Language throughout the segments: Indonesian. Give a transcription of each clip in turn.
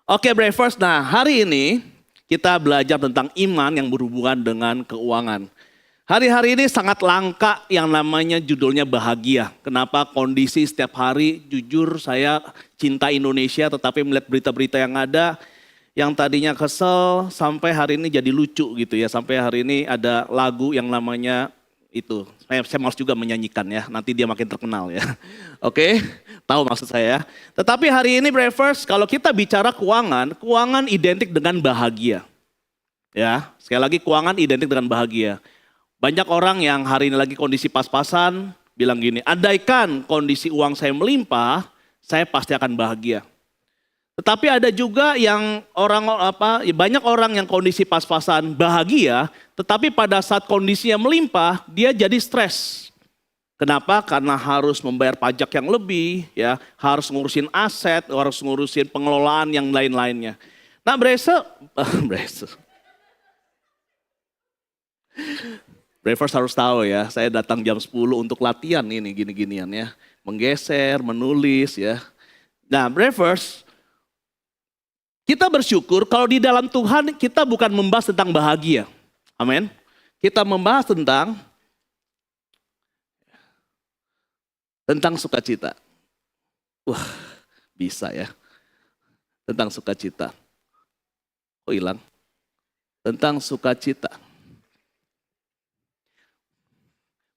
Oke, Bravers. Nah, hari ini kita belajar tentang iman yang berhubungan dengan keuangan. Hari-hari ini sangat langka yang namanya judulnya bahagia. Kenapa? Kondisi setiap hari, jujur saya cinta Indonesia tetapi melihat berita-berita yang ada, yang tadinya kesel sampai hari ini jadi lucu gitu ya. Sampai hari ini ada lagu yang namanya itu. Saya malas juga menyanyikan ya, nanti dia makin terkenal ya. Oke, tahu maksud saya. Tetapi hari ini Bravers, kalau kita bicara keuangan, keuangan identik dengan bahagia. Ya, sekali lagi keuangan identik dengan bahagia. Banyak orang yang hari ini lagi kondisi pas-pasan bilang gini, andaikan kondisi uang saya melimpah, saya pasti akan bahagia. Tetapi ada juga yang banyak orang yang kondisi pas-pasan bahagia, tetapi pada saat kondisinya melimpah, dia jadi stres. Kenapa? Karena harus membayar pajak yang lebih, ya, harus ngurusin aset, harus ngurusin pengelolaan yang lain-lainnya. Nah, Bravers harus tahu ya, saya datang jam 10 untuk latihan ini gini-ginian ya. Menggeser, menulis ya. Nah, Bravers, kita bersyukur kalau di dalam Tuhan kita bukan membahas tentang bahagia. Amin. Kita membahas tentang sukacita. Wah, bisa ya. Tentang sukacita. Oh, hilang. Tentang sukacita.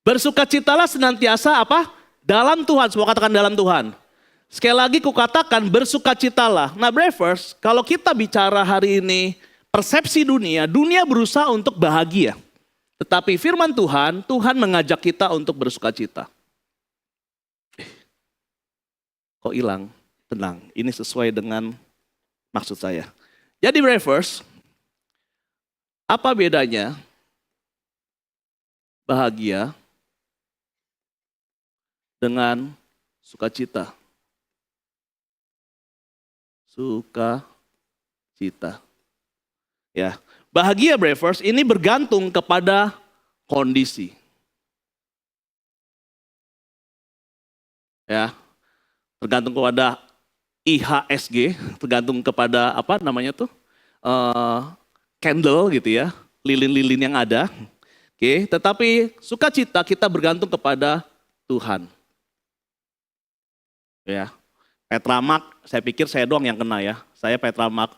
Bersukacitalah senantiasa apa? Dalam Tuhan, semua katakan dalam Tuhan. Sekali lagi kukatakan bersukacitalah. Nah, Bravers, kalau kita bicara hari ini persepsi dunia, dunia berusaha untuk bahagia. Tetapi firman Tuhan, Tuhan mengajak kita untuk bersukacita. Kok hilang? Tenang, ini sesuai dengan maksud saya. Jadi Bravers, apa bedanya bahagia dengan sukacita? Sukacita. Ya, bahagia Bravers ini bergantung kepada kondisi. Ya, tergantung kepada IHSG, tergantung kepada apa namanya tuh candle gitu ya, lilin-lilin yang ada. Oke, tetapi sukacita kita bergantung kepada Tuhan. Ya, Petramak, saya pikir saya doang yang kena ya. Saya Petramak,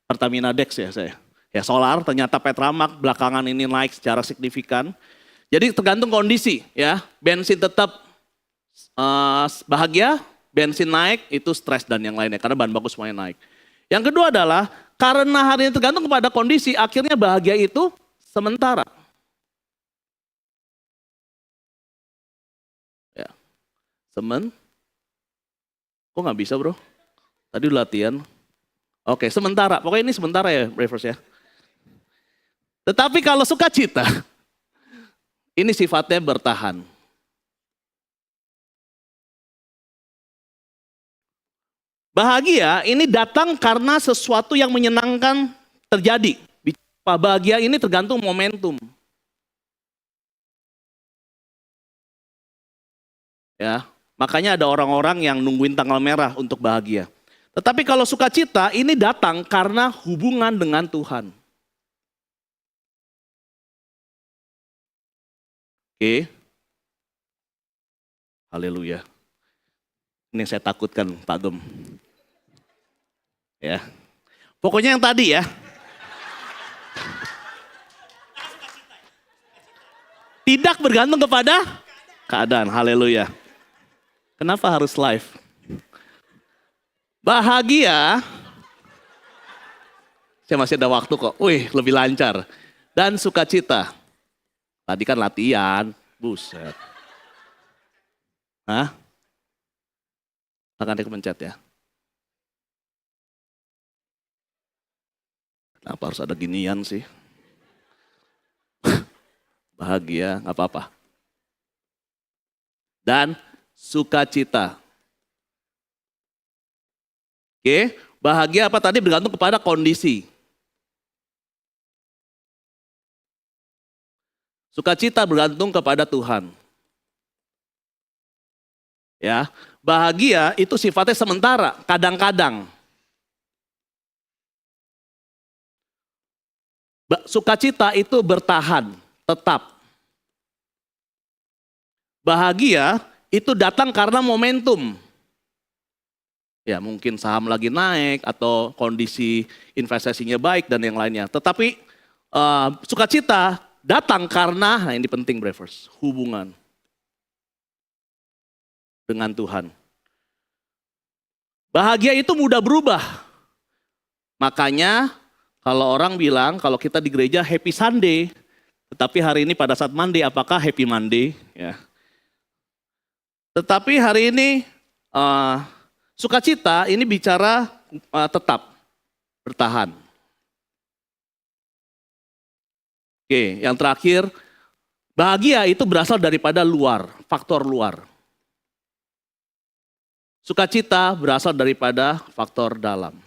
Pertamina Dex ya saya. Ya solar, ternyata Petramak belakangan ini naik secara signifikan. Jadi tergantung kondisi ya. Bensin tetap bahagia, bensin naik itu stres dan yang lainnya. Karena bahan baku semuanya naik. Yang kedua adalah karena hari ini tergantung kepada kondisi, akhirnya bahagia itu sementara. Ya, kok nggak bisa bro? Tadi latihan. Oke, sementara. Pokoknya ini sementara ya, Bravers ya. Tetapi kalau sukacita, ini sifatnya bertahan. Bahagia ini datang karena sesuatu yang menyenangkan terjadi. Bahagia ini tergantung momentum. Ya. Makanya ada orang-orang yang nungguin tanggal merah untuk bahagia. Tetapi kalau sukacita ini datang karena hubungan dengan Tuhan. Oke. Haleluya. Ini yang saya takutkan Pak Gem. Ya. Pokoknya yang tadi ya. Tidak bergantung kepada keadaan. Haleluya. Kenapa harus live? Bahagia, saya masih ada waktu kok. Wih, lebih lancar. Dan sukacita. Tadi kan latihan, buset. Hah? Akan dikepencet ya. Kenapa harus ada ginian sih? Bahagia, nggak apa-apa. Dan sukacita. Oke, bahagia apa tadi bergantung kepada kondisi. Sukacita bergantung kepada Tuhan. Ya, bahagia itu sifatnya sementara, kadang-kadang. Sukacita itu bertahan, tetap. Bahagia itu datang karena momentum. Ya mungkin saham lagi naik atau kondisi investasinya baik dan yang lainnya. Tetapi sukacita datang karena, nah ini penting Bravers, hubungan dengan Tuhan. Bahagia itu mudah berubah. Makanya kalau orang bilang kalau kita di gereja happy Sunday, tetapi hari ini pada saat Monday apakah happy Monday? Ya. Tetapi hari ini sukacita ini bicara tetap bertahan. Oke, yang terakhir, bahagia itu berasal daripada luar, faktor luar. Sukacita berasal daripada faktor dalam.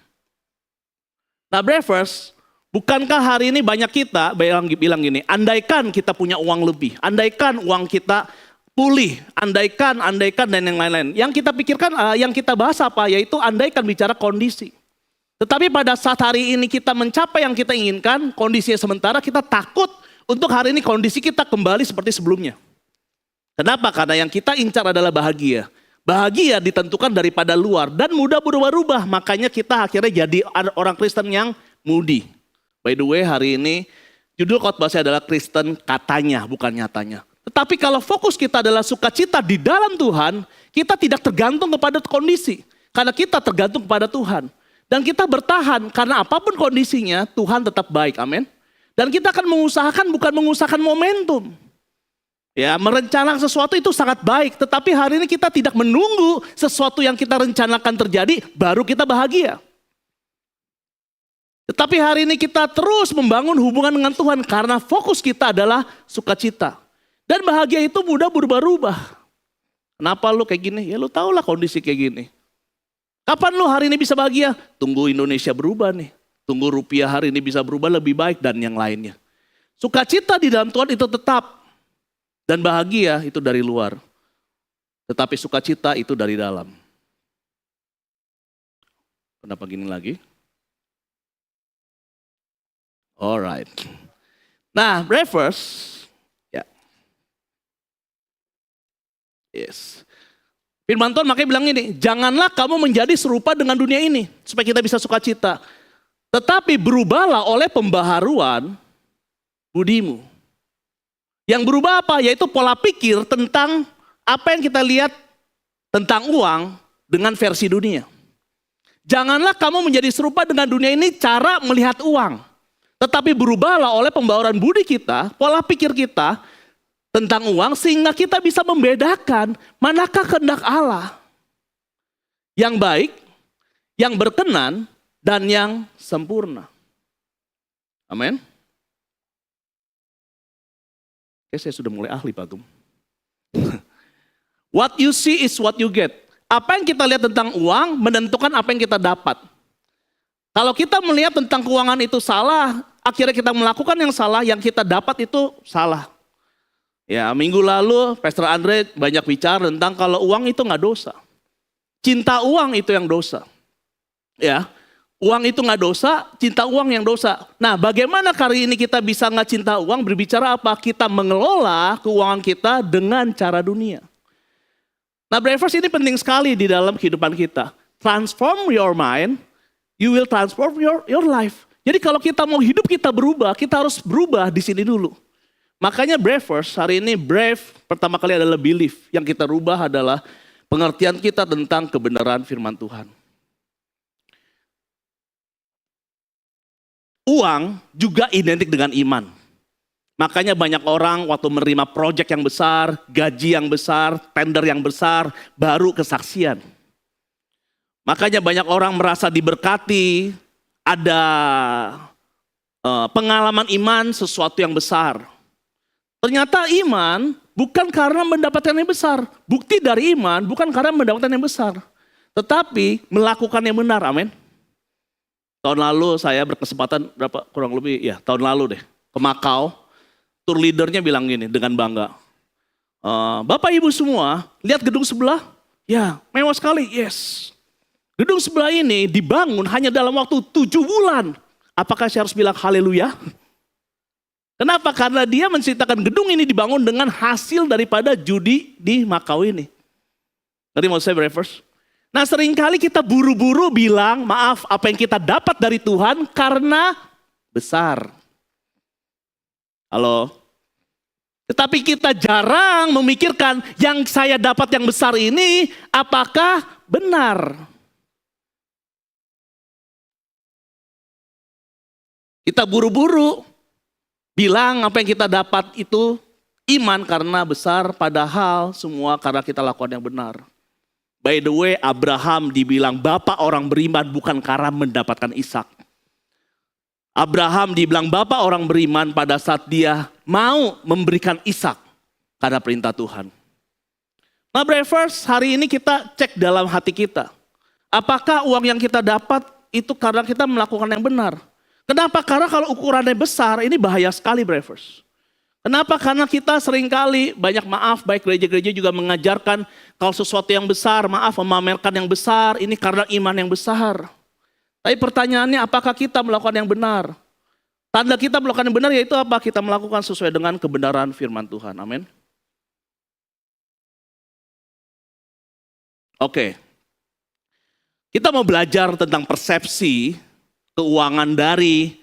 Nah, Bravers, bukankah hari ini banyak kita bilang gini, andaikan kita punya uang lebih, andaikan uang kita pulih, andaikan dan yang lain-lain. Yang kita pikirkan, yang kita bahas apa? Yaitu andaikan bicara kondisi. Tetapi pada saat hari ini kita mencapai yang kita inginkan, kondisinya sementara, kita takut untuk hari ini kondisi kita kembali seperti sebelumnya. Kenapa? Karena yang kita incar adalah bahagia. Bahagia ditentukan daripada luar dan mudah berubah-ubah. Makanya kita akhirnya jadi orang Kristen yang moody. By the way, hari ini judul khotbah saya adalah Kristen katanya, bukan nyatanya. Tetapi kalau fokus kita adalah sukacita di dalam Tuhan, kita tidak tergantung kepada kondisi. Karena kita tergantung kepada Tuhan. Dan kita bertahan karena apapun kondisinya Tuhan tetap baik, amin. Dan kita akan mengusahakan bukan mengusahakan momentum. Ya, merencanakan sesuatu itu sangat baik. Tetapi hari ini kita tidak menunggu sesuatu yang kita rencanakan terjadi baru kita bahagia. Tetapi hari ini kita terus membangun hubungan dengan Tuhan karena fokus kita adalah sukacita. Dan bahagia itu mudah berubah-ubah. Kenapa lu kayak gini? Ya lu tau lah kondisi kayak gini. Kapan lu hari ini bisa bahagia? Tunggu Indonesia berubah nih. Tunggu rupiah hari ini bisa berubah lebih baik dan yang lainnya. Sukacita di dalam Tuhan itu tetap. Dan bahagia itu dari luar. Tetapi sukacita itu dari dalam. Kenapa gini lagi? Alright. Nah, Bravers. Ya. Yes. Firman Tuhan makanya bilang ini, janganlah kamu menjadi serupa dengan dunia ini, supaya kita bisa sukacita. Tetapi berubahlah oleh pembaharuan budimu. Yang berubah apa? Yaitu pola pikir tentang apa yang kita lihat tentang uang dengan versi dunia. Janganlah kamu menjadi serupa dengan dunia ini cara melihat uang. Tetapi berubahlah oleh pembaharuan budi kita, pola pikir kita, tentang uang sehingga kita bisa membedakan manakah kehendak Allah yang baik, yang berkenan, dan yang sempurna. Amin. Oke, saya sudah mulai ahli Pak Gum. What you see is what you get. Apa yang kita lihat tentang uang menentukan apa yang kita dapat. Kalau kita melihat tentang keuangan itu salah, akhirnya kita melakukan yang salah, yang kita dapat itu salah. Ya, minggu lalu Pastor Andre banyak bicara tentang kalau uang itu nggak dosa. Cinta uang itu yang dosa. Ya, uang itu nggak dosa, cinta uang yang dosa. Nah, bagaimana kali ini kita bisa nggak cinta uang? Berbicara apa? Kita mengelola keuangan kita dengan cara dunia. Nah, Bravers, ini penting sekali di dalam kehidupan kita. Transform your mind, you will transform your life. Jadi kalau kita mau hidup kita berubah, kita harus berubah di sini dulu. Makanya Bravers, hari ini brave pertama kali adalah belief. Yang kita rubah adalah pengertian kita tentang kebenaran firman Tuhan. Uang juga identik dengan iman. Makanya banyak orang waktu menerima proyek yang besar, gaji yang besar, tender yang besar, baru kesaksian. Makanya banyak orang merasa diberkati, ada pengalaman iman sesuatu yang besar. Ternyata iman bukan karena mendapatkan yang besar. Bukti dari iman bukan karena mendapatkan yang besar. Tetapi melakukan yang benar, amin. Tahun lalu saya berkesempatan kurang lebih tahun lalu deh ke Makau. Tour leadernya bilang gini dengan bangga. Bapak ibu semua lihat gedung sebelah? Ya mewah sekali, yes. Gedung sebelah ini dibangun hanya dalam waktu 7 bulan. Apakah saya harus bilang haleluya? Kenapa? Karena dia menceritakan gedung ini dibangun dengan hasil daripada judi di Makau ini. Ngerti maksud saya, brothers? Nah, seringkali kita buru-buru bilang, maaf, apa yang kita dapat dari Tuhan karena besar. Halo? Tetapi kita jarang memikirkan yang saya dapat yang besar ini apakah benar. Kita buru-buru bilang apa yang kita dapat itu iman karena besar, padahal semua karena kita lakukan yang benar. By the way, Abraham dibilang bapak orang beriman bukan karena mendapatkan Ishak. Abraham dibilang bapak orang beriman pada saat dia mau memberikan Ishak karena perintah Tuhan. Nah, brothers, hari ini kita cek dalam hati kita. Apakah uang yang kita dapat itu karena kita melakukan yang benar? Kenapa? Karena kalau ukurannya besar, ini bahaya sekali, brothers. Kenapa? Karena kita seringkali, banyak maaf, baik gereja-gereja juga mengajarkan kalau sesuatu yang besar, maaf, memamerkan yang besar, ini karena iman yang besar. Tapi pertanyaannya, apakah kita melakukan yang benar? Tanda kita melakukan yang benar yaitu apa? Kita melakukan sesuai dengan kebenaran firman Tuhan. Amin. Oke. Kita mau belajar tentang persepsi keuangan dari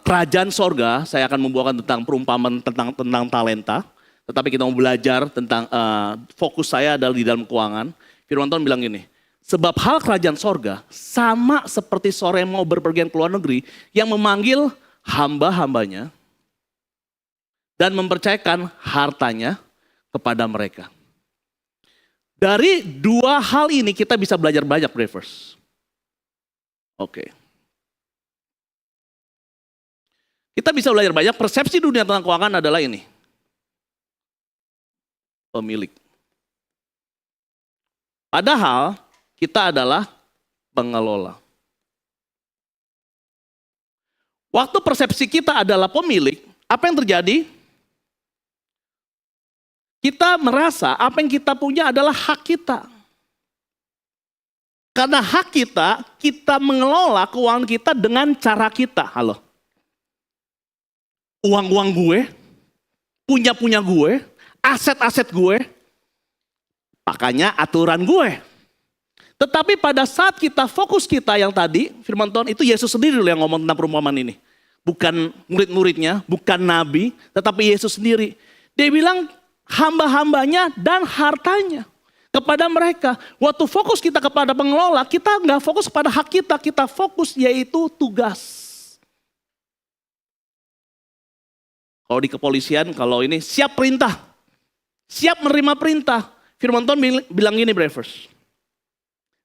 kerajaan sorga. Saya akan membawakan tentang perumpamaan tentang talenta. Tetapi kita mau belajar tentang fokus saya adalah di dalam keuangan. Firman Tuhan bilang gini, sebab hal kerajaan sorga sama seperti seorang yang mau berpergian ke luar negeri yang memanggil hamba-hambanya dan mempercayakan hartanya kepada mereka. Dari dua hal ini kita bisa belajar banyak, brothers. Oke. Kita bisa belajar banyak, persepsi dunia tentang keuangan adalah ini. Pemilik. Padahal kita adalah pengelola. Waktu persepsi kita adalah pemilik, apa yang terjadi? Kita merasa apa yang kita punya adalah hak kita. Karena hak kita, kita mengelola keuangan kita dengan cara kita. Halo. Uang-uang gue, punya-punya gue, aset-aset gue, makanya aturan gue. Tetapi pada saat kita fokus kita yang tadi, firman Tuhan itu Yesus sendiri yang ngomong tentang perumpamaan ini. Bukan murid-muridnya, bukan nabi, tetapi Yesus sendiri. Dia bilang hamba-hambanya dan hartanya kepada mereka. Waktu fokus kita kepada pengelola, kita nggak fokus pada hak kita, kita fokus yaitu tugas. Kalau di kepolisian, kalau ini siap perintah, siap menerima perintah. Firman Tuhan bilang gini, brothers.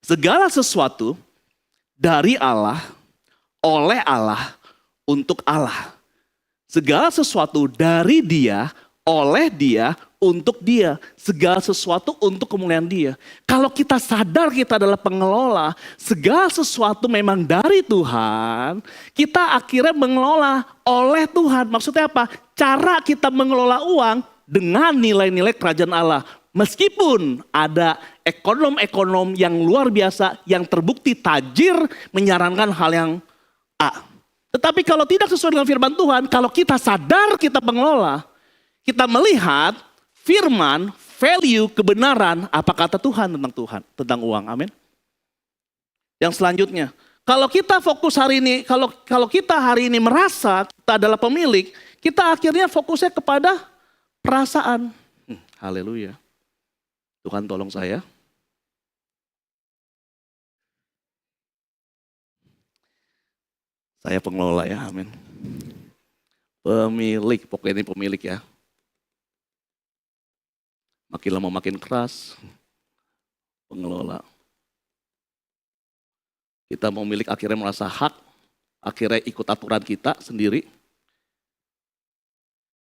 Segala sesuatu dari Allah, oleh Allah, untuk Allah. Segala sesuatu dari Dia, oleh Dia, untuk Dia. Segala sesuatu untuk kemuliaan Dia. Kalau kita sadar kita adalah pengelola, segala sesuatu memang dari Tuhan, kita akhirnya mengelola oleh Tuhan. Maksudnya apa? Cara kita mengelola uang dengan nilai-nilai kerajaan Allah. Meskipun ada ekonom-ekonom yang luar biasa yang terbukti tajir menyarankan hal yang A. Tetapi kalau tidak sesuai dengan firman Tuhan, kalau kita sadar kita pengelola, kita melihat firman, value, kebenaran, apa kata Tuhan tentang uang. Amin. Yang selanjutnya, kalau kita fokus hari ini, kalau kita hari ini merasa kita adalah pemilik, kita akhirnya fokusnya kepada perasaan. Haleluya. Tuhan tolong saya. Saya pengelola ya, amin. Pemilik, pokoknya ini pemilik ya. Makin lama makin keras. Pengelola. Kita mau milik akhirnya merasa hak, akhirnya ikut aturan kita sendiri.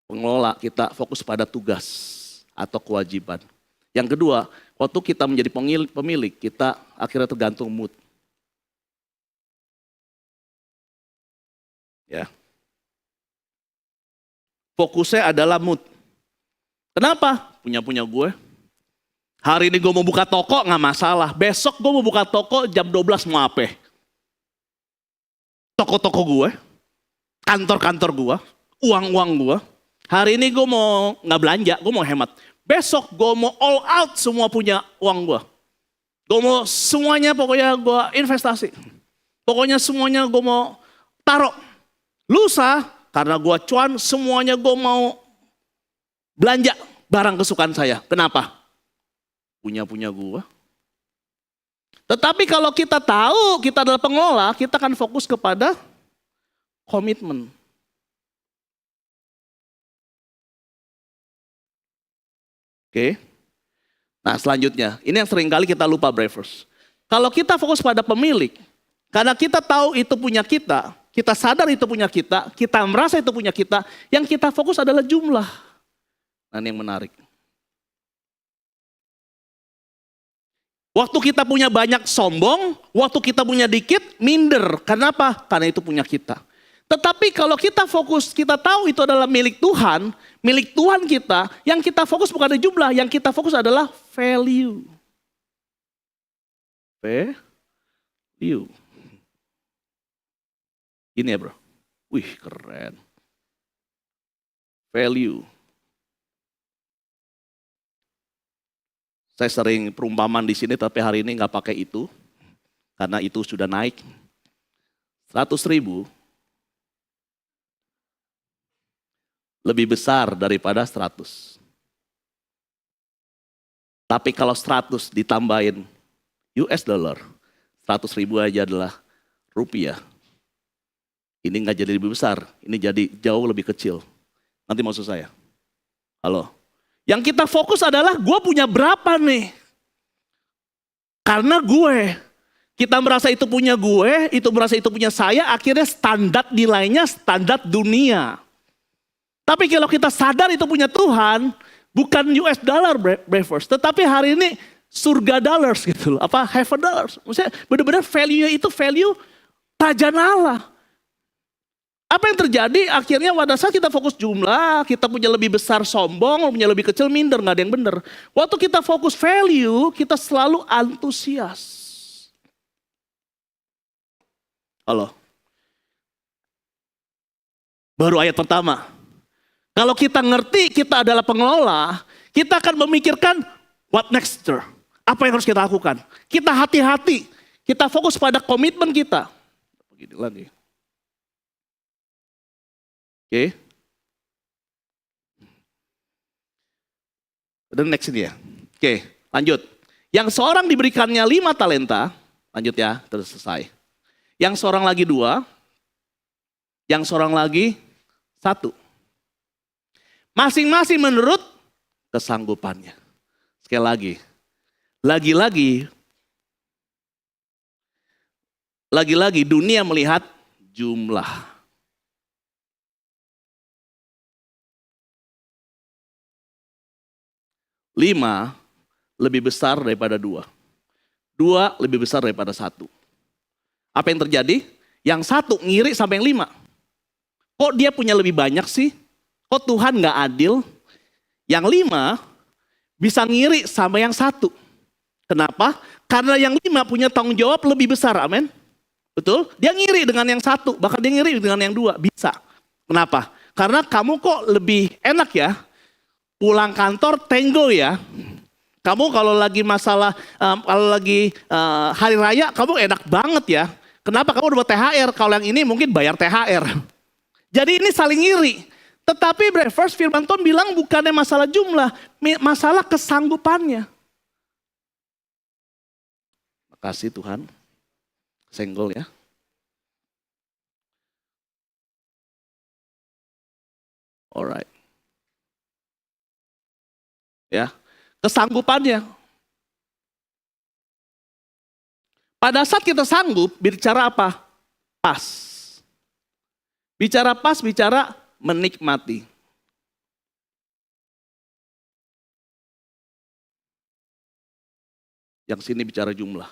Pengelola kita fokus pada tugas atau kewajiban. Yang kedua, waktu kita menjadi pemilik, kita akhirnya tergantung mood. Ya. Fokusnya adalah mood. Kenapa? Punya gue. Hari ini gue mau buka toko gak masalah. Besok gue mau buka toko jam 12 mau apa? Toko-toko gue, kantor-kantor gue, uang-uang gue. Hari ini gue mau nggak belanja, gue mau hemat. Besok gue mau all out semua punya uang gue. Gue mau semuanya pokoknya gue investasi. Pokoknya semuanya gue mau taruh. Lusa karena gue cuan semuanya gue mau belanja barang kesukaan saya. Kenapa? Punya gue. Tetapi kalau kita tahu kita adalah pengelola, kita akan fokus kepada komitmen. Oke. Nah selanjutnya, ini yang sering kali kita lupa Bravers. Kalau kita fokus pada pemilik, karena kita tahu itu punya kita sadar itu punya kita merasa itu punya kita, yang kita fokus adalah jumlah. Nah ini yang menarik. Waktu kita punya banyak sombong, waktu kita punya dikit minder. Kenapa? Karena itu punya kita. Tetapi kalau kita fokus, kita tahu itu adalah milik Tuhan kita, yang kita fokus bukan ada jumlah, yang kita fokus adalah value. Value. Ini ya bro, wih keren. Value. Saya sering perumpamaan di sini, tapi hari ini nggak pakai itu, karena itu sudah naik. 100.000 lebih besar daripada 100. Tapi kalau 100 ditambahin US dollar, 100.000 aja adalah rupiah. Ini nggak jadi lebih besar, ini jadi jauh lebih kecil. Nanti maksud saya. Halo. Yang kita fokus adalah gue punya berapa nih. Karena kita merasa itu punya gue, itu merasa itu punya saya, akhirnya standar nilainya standar dunia. Tapi kalau kita sadar itu punya Tuhan, bukan US dollar Bravers, tetapi hari ini surga dollars gitu loh, heaven dollars. Maksudnya benar-benar value-nya itu value kerajaan Allah. Apa yang terjadi akhirnya pada saat kita fokus jumlah, kita punya lebih besar sombong, punya lebih kecil minder, nggak ada yang benar. Waktu kita fokus value, kita selalu antusias. Halo. Baru ayat pertama. Kalau kita ngerti kita adalah pengelola, kita akan memikirkan what next, sir? Apa yang harus kita lakukan? Kita hati-hati, kita fokus pada komitmen kita. Begini lagi. Oke. Dan next ini ya. Oke, lanjut. Yang seorang diberikannya 5 talenta, lanjut ya, terus selesai. Yang seorang lagi 2, yang seorang lagi 1. Masing-masing menurut kesanggupannya. Sekali lagi dunia melihat jumlah. Lima lebih besar daripada 2. 2 lebih besar daripada 1. Apa yang terjadi? Yang 1 ngiri sampai yang 5. Kok dia punya lebih banyak sih? Kok Tuhan gak adil? Yang 5 bisa ngiri sampai yang 1. Kenapa? Karena yang 5 punya tanggung jawab lebih besar, amin. Betul? Dia ngiri dengan yang 1, bahkan dia ngiri dengan yang 2, bisa. Kenapa? Karena kamu kok lebih enak ya, pulang kantor tenggo ya. Kamu kalau lagi masalah, kalau lagi hari raya, kamu enak banget ya. Kenapa? Kamu udah THR, kalau yang ini mungkin bayar THR. Jadi ini saling ngiri. Tetapi Bravers, firman Tuhan bilang bukannya masalah jumlah, masalah kesanggupannya. Makasih Tuhan, senggol ya. Alright. Ya, kesanggupannya. Pada saat kita sanggup, bicara apa? Pas. Bicara pas, bicara menikmati. Yang sini bicara jumlah.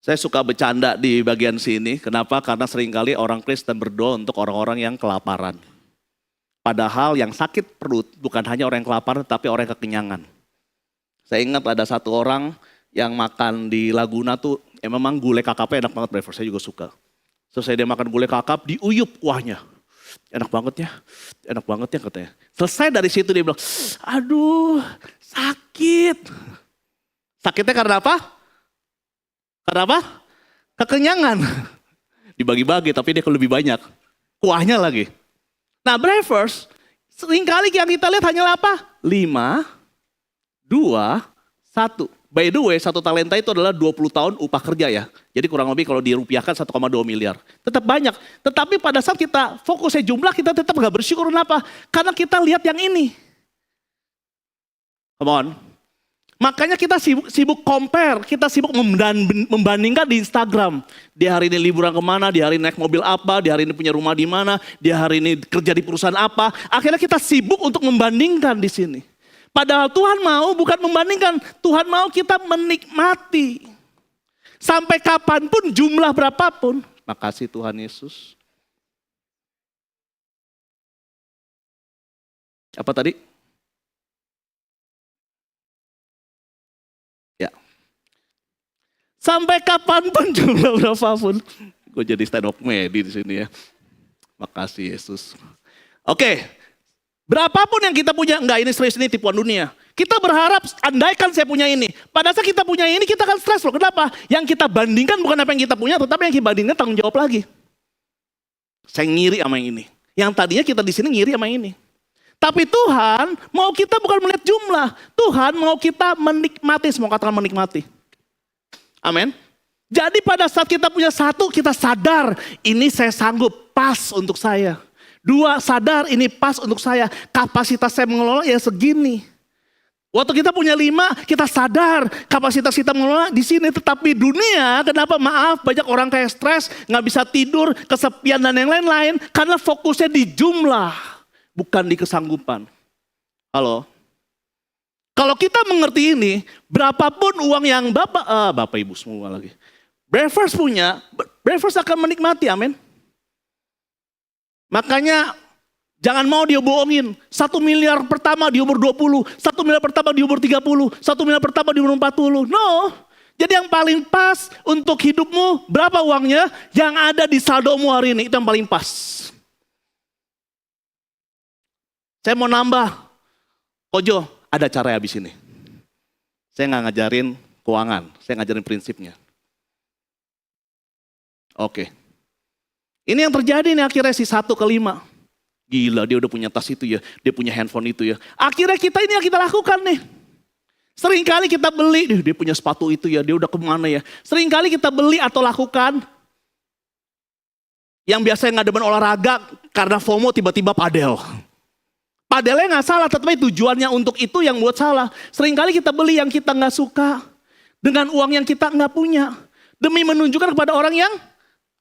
Saya suka bercanda di bagian sini. Kenapa? Karena seringkali orang Kristen berdoa untuk orang-orang yang kelaparan. Padahal yang sakit perut bukan hanya orang yang kelaparan, tapi orang yang kekenyangan. Saya ingat ada satu orang yang makan di Laguna tuh Ya memang gulai kakapnya enak banget, Brever. Saya juga suka. Selesai dia makan gulai kakap, diuyup kuahnya. Enak banget ya katanya. Selesai dari situ dia bilang, aduh sakit. Sakitnya karena apa? Karena apa? Kekenyangan. Dibagi-bagi tapi dia lebih banyak. Kuahnya lagi. Nah Brevers, seringkali yang kita lihat hanyalah apa? 5, 2, 1. By the way, 1 talenta itu adalah 20 tahun upah kerja ya. Jadi kurang lebih kalau dirupiahkan 1,2 miliar. Tetap banyak. Tetapi pada saat kita fokusnya jumlah, kita tetap gak bersyukur. Kenapa? Karena kita lihat yang ini. Come on. Makanya kita sibuk compare, kita sibuk membandingkan di Instagram. Dia hari ini liburan kemana, dia hari ini naik mobil apa, dia hari ini punya rumah di mana, dia hari ini kerja di perusahaan apa. Akhirnya kita sibuk untuk membandingkan di sini. Padahal Tuhan mau bukan membandingkan, Tuhan mau kita menikmati. Sampai kapanpun, jumlah berapapun. Makasih Tuhan Yesus. Apa tadi? Ya. Sampai kapanpun, jumlah berapapun. Gue jadi stand up comedy di sini ya. Makasih Yesus. Oke. Berapapun yang kita punya, enggak ini serius, ini tipuan dunia. Kita berharap, andaikan saya punya ini. Pada saat kita punya ini, kita akan stres loh. Kenapa? Yang kita bandingkan bukan apa yang kita punya, tetapi yang kita bandingkan tanggung jawab lagi. Saya ngiri sama yang ini. Yang tadinya kita di sini ngiri sama yang ini. Tapi Tuhan mau kita bukan melihat jumlah. Tuhan mau kita menikmati, semua katakan menikmati. Amin. Jadi pada saat kita punya 1, kita sadar, ini saya sanggup, pas untuk saya. 2, sadar ini pas untuk saya. Kapasitas saya mengelola ya segini. Waktu kita punya 5, kita sadar kapasitas kita mengelola di sini. Tetapi dunia, kenapa maaf banyak orang kayak stres, gak bisa tidur, kesepian dan yang lain-lain. Karena fokusnya di jumlah, bukan di kesanggupan. Halo? Kalau kita mengerti ini, berapapun uang yang Bapak Ibu semua lagi. Brevers punya, Brevers akan menikmati, amin. Makanya jangan mau dia bohongin. 1 miliar pertama di umur 20, 1 miliar pertama di umur 30, 1 miliar pertama di umur 40. No. Jadi yang paling pas untuk hidupmu berapa uangnya? Yang ada di saldomu hari ini, itu yang paling pas. Saya mau nambah. Kojo, ada cara habis ini. Saya nggak ngajarin keuangan, saya ngajarin prinsipnya. Oke. Ini yang terjadi nih akhirnya si 1 ke 5. Gila dia udah punya tas itu ya, dia punya handphone itu ya. Akhirnya kita ini yang kita lakukan nih. Seringkali kita beli, dia punya sepatu itu ya, dia udah kemana ya. Seringkali kita beli atau lakukan. Yang biasanya nggak demen olahraga, karena FOMO tiba-tiba padel. Padelnya nggak salah, tetapi tujuannya untuk itu yang buat salah. Seringkali kita beli yang kita nggak suka. Dengan uang yang kita nggak punya. Demi menunjukkan kepada orang yang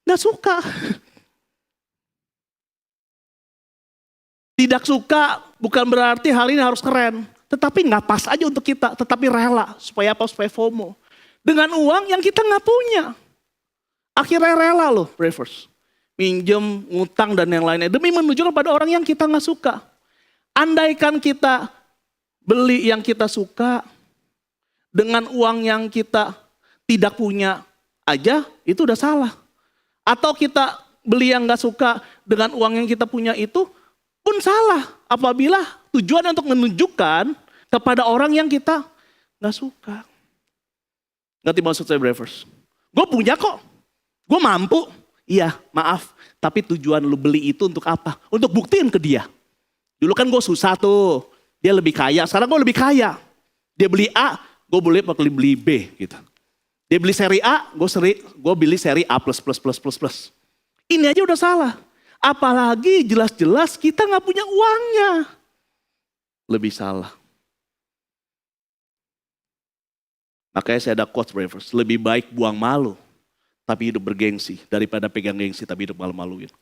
nggak suka. Tidak suka bukan berarti hal ini harus keren. Tetapi nggak pas aja untuk kita. Tetapi rela. Supaya apa? Supaya FOMO. Dengan uang yang kita nggak punya. Akhirnya rela loh, Brevers. Minjem, ngutang dan yang lainnya. Demi menunjukkan pada orang yang kita nggak suka. Andaikan kita beli yang kita suka. Dengan uang yang kita tidak punya aja. Itu udah salah. Atau kita beli yang nggak suka dengan uang yang kita punya itu pun salah apabila tujuan untuk menunjukkan kepada orang yang kita nggak suka. Ngerti maksud saya, Brevers? Gue punya kok, gue mampu. Iya, maaf. Tapi tujuan lu beli itu untuk apa? Untuk buktiin ke dia. Dulu kan gue susah tuh, dia lebih kaya. Sekarang gue lebih kaya. Dia beli A, gue boleh beli B gitu. Dia beli seri A, gue beli seri A+++++. Ini aja udah salah. Apalagi jelas-jelas kita nggak punya uangnya. Lebih salah. Makanya saya ada quotes, Brevers. Lebih baik buang malu, tapi hidup bergengsi. Daripada pegang gengsi, tapi hidup malu-maluin.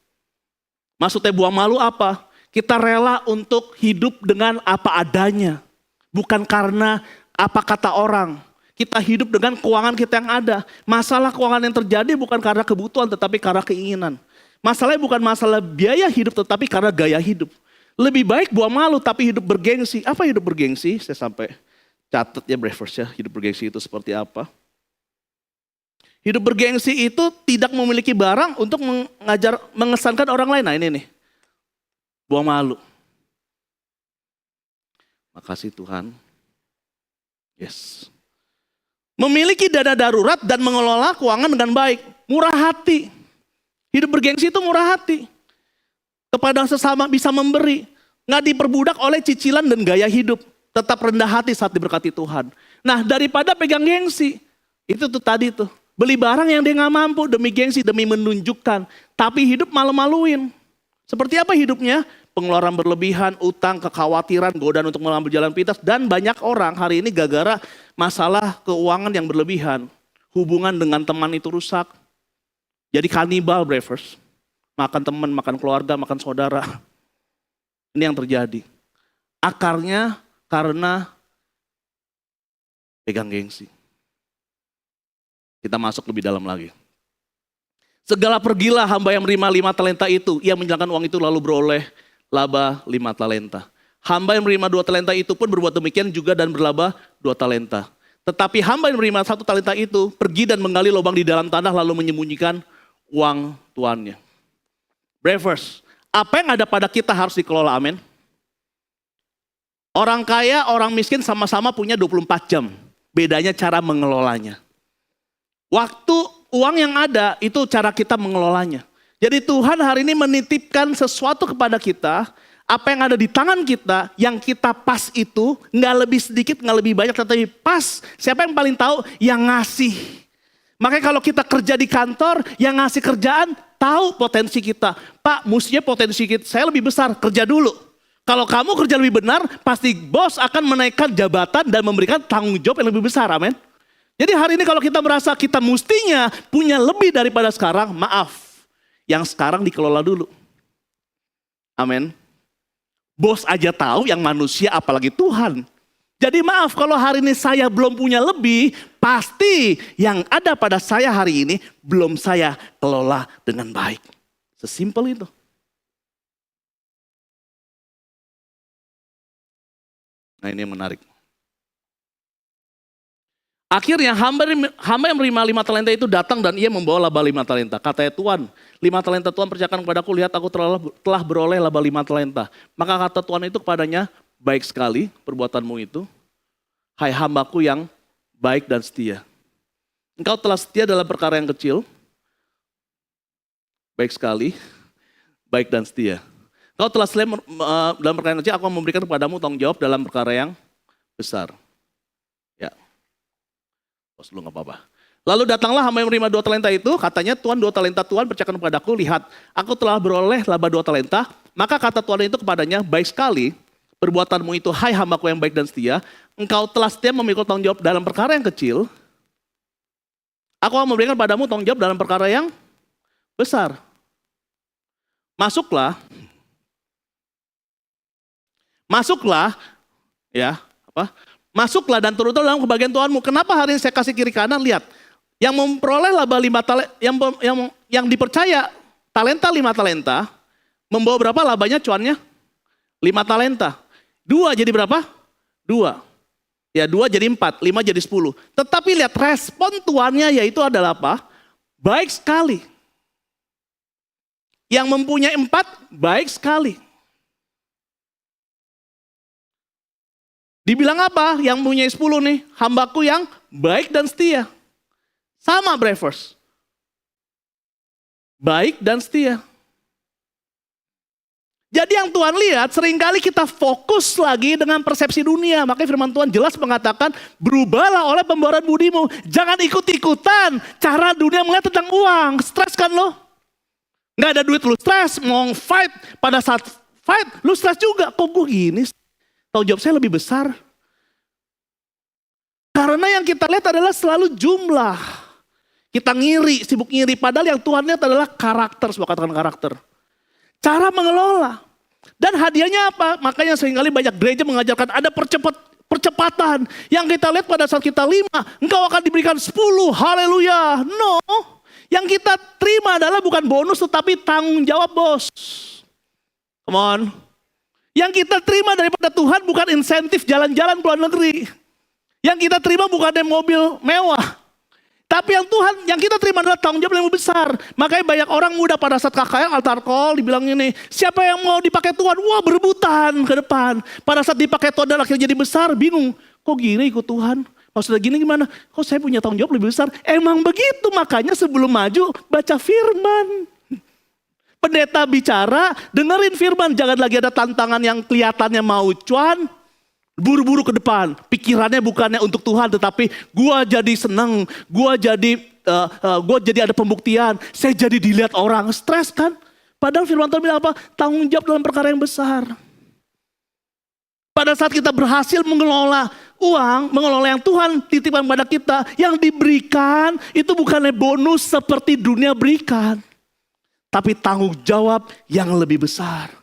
Maksudnya buang malu apa? Kita rela untuk hidup dengan apa adanya. Bukan karena apa kata orang. Kita hidup dengan keuangan kita yang ada. Masalah keuangan yang terjadi bukan karena kebutuhan, tetapi karena keinginan. Masalahnya bukan masalah biaya hidup, tetapi karena gaya hidup. Lebih baik buang malu, tapi hidup bergengsi. Apa hidup bergengsi? Saya sampai catat ya, Brevers ya. Hidup bergengsi itu seperti apa? Hidup bergengsi itu tidak memiliki barang untuk mengesankan orang lain. Nah ini nih, buang malu. Makasih Tuhan. Yes. Memiliki dana darurat dan mengelola keuangan dengan baik. Murah hati. Hidup bergengsi itu murah hati. Kepada sesama bisa memberi. Nggak diperbudak oleh cicilan dan gaya hidup. Tetap rendah hati saat diberkati Tuhan. Nah daripada pegang gengsi. Itu tuh tadi tuh. Beli barang yang dia nggak mampu demi gengsi, demi menunjukkan. Tapi hidup malu-maluin. Seperti apa hidupnya? Pengeluaran berlebihan, utang, kekhawatiran, godaan untuk mengambil jalan pintas. Dan banyak orang hari ini gara-gara masalah keuangan yang berlebihan. Hubungan dengan teman itu rusak. Jadi kanibal, bravers. Makan teman, makan keluarga, makan saudara. Ini yang terjadi. Akarnya karena pegang gengsi. Kita masuk lebih dalam lagi. Segala pergilah hamba yang menerima 5 talenta itu. Ia menjalankan uang itu lalu beroleh laba 5 talenta. Hamba yang menerima 2 talenta itu pun berbuat demikian juga dan berlaba 2 talenta. Tetapi hamba yang menerima 1 talenta itu pergi dan menggali lubang di dalam tanah lalu menyembunyikan uang tuannya. Bravers, apa yang ada pada kita harus dikelola, amin. Orang kaya, orang miskin sama-sama punya 24 jam. Bedanya cara mengelolanya. Waktu uang yang ada itu cara kita mengelolanya. Jadi Tuhan hari ini menitipkan sesuatu kepada kita. Apa yang ada di tangan kita, yang kita pas itu nggak lebih sedikit, nggak lebih banyak, tetapi pas. Siapa yang paling tahu? Yang ngasih. Makanya kalau kita kerja di kantor, yang ngasih kerjaan tahu potensi kita. Pak, mestinya potensi kita, saya lebih besar, kerja dulu. Kalau kamu kerja lebih benar, pasti bos akan menaikkan jabatan dan memberikan tanggung jawab yang lebih besar, amin. Jadi hari ini kalau kita merasa kita mestinya punya lebih daripada sekarang, maaf. Yang sekarang dikelola dulu. Amin. Bos aja tahu yang manusia apalagi Tuhan. Jadi maaf kalau hari ini saya belum punya lebih, pasti yang ada pada saya hari ini belum saya kelola dengan baik. Sesimpel itu. Nah ini yang menarik. Akhirnya hamba yang menerima 5 talenta itu datang dan ia membawa laba 5 talenta. Katanya Tuhan, 5 talenta Tuhan percayakan kepadaku, lihat aku telah beroleh laba 5 talenta. Maka kata Tuhan itu kepadanya, baik sekali perbuatanmu itu. Hai hambaku yang baik dan setia. Engkau telah setia dalam perkara yang kecil. Baik sekali, baik dan setia. Engkau telah setia dalam perkara yang kecil, aku memberikan kepadamu tanggung jawab dalam perkara yang besar. Ya. Lu gak apa-apa. Lalu datanglah hamba yang menerima 2 talenta itu, katanya Tuhan 2 talenta Tuhan percayakan kepadaku, lihat aku telah beroleh laba 2 talenta, maka kata Tuhan itu kepadanya, baik sekali perbuatanmu itu, hai hambaku yang baik dan setia, engkau telah setia memikul tanggung jawab dalam perkara yang kecil, aku akan memberikan padamu tanggung jawab dalam perkara yang besar. Masuklah, ya, masuklah dan turutlah dalam kebahagiaan Tuhanmu. Kenapa hari ini saya kasih kiri kanan? Lihat, yang memperoleh laba 5 talenta, yang dipercaya talenta 5 talenta, membawa berapa labanya cuannya? 5 talenta. 2 jadi berapa? 2. Ya 2 jadi 4, 5 jadi 10. Tetapi lihat respon tuannya yaitu adalah apa? Baik sekali. Yang mempunyai 4, baik sekali. Dibilang apa? Yang punya 10 nih, hambaku yang baik dan setia. Sama bravers. Baik dan setia. Jadi yang Tuhan lihat, seringkali kita fokus lagi dengan persepsi dunia. Makanya firman Tuhan jelas mengatakan, berubahlah oleh pembaharuan budimu. Jangan ikut-ikutan cara dunia melihat tentang uang. Stres kan lo? Nggak ada duit lu stres, mau fight. Pada saat fight, lu stres juga. Kok gue gini? Tahu jawab saya lebih besar. Karena yang kita lihat adalah selalu jumlah. Kita ngiri, sibuk ngiri. Padahal yang Tuhan lihat adalah karakter, sebuah katakan karakter. Cara mengelola. Dan hadiahnya apa? Makanya seringkali banyak gereja mengajarkan ada percepatan. Yang kita lihat pada saat kita 5, engkau akan diberikan 10, haleluya. No, yang kita terima adalah bukan bonus tetapi tanggung jawab bos. Come on. Yang kita terima daripada Tuhan bukan insentif jalan-jalan ke luar negeri. Yang kita terima bukan mobil mewah. Tapi yang kita terima adalah tanggung jawab yang lebih besar. Makanya banyak orang muda pada saat KKR altar call dibilang ini, siapa yang mau dipakai Tuhan? Wah berebutan ke depan. Pada saat dipakai Tuhan dan akhirnya jadi besar, bingung. Kok gini ikut Tuhan? Maksudnya gini gimana? Kok saya punya tanggung jawab lebih besar? Emang begitu, makanya sebelum maju baca firman. Pendeta bicara, dengerin firman. Jangan lagi ada tantangan yang kelihatannya mau cuan. Buru-buru ke depan, pikirannya bukannya untuk Tuhan, tetapi gua jadi senang, gua jadi ada pembuktian, saya jadi dilihat orang, stres kan? Padahal firman Tuhan bilang apa? Tanggung jawab dalam perkara yang besar. Pada saat kita berhasil mengelola uang, mengelola yang Tuhan titipkan pada kita, yang diberikan itu bukannya bonus seperti dunia berikan, tapi tanggung jawab yang lebih besar.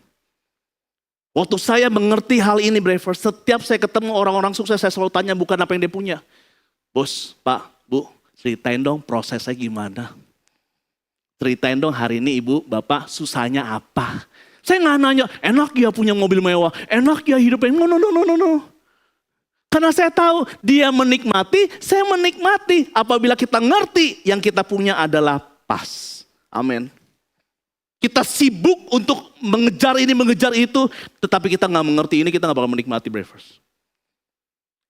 Waktu saya mengerti hal ini, Bravers, setiap saya ketemu orang-orang sukses, saya selalu tanya bukan apa yang dia punya. Bos, Pak, Bu, ceritain dong prosesnya gimana. Ceritain dong hari ini Ibu, Bapak susahnya apa. Saya nggak nanya, enak ya punya mobil mewah, enak ya hidupnya. No. Karena saya tahu dia menikmati, saya menikmati. Apabila kita ngerti yang kita punya adalah pas. Amin. Kita sibuk untuk mengejar ini, mengejar itu. Tetapi kita gak mengerti ini, kita gak bakal menikmati, Bravers.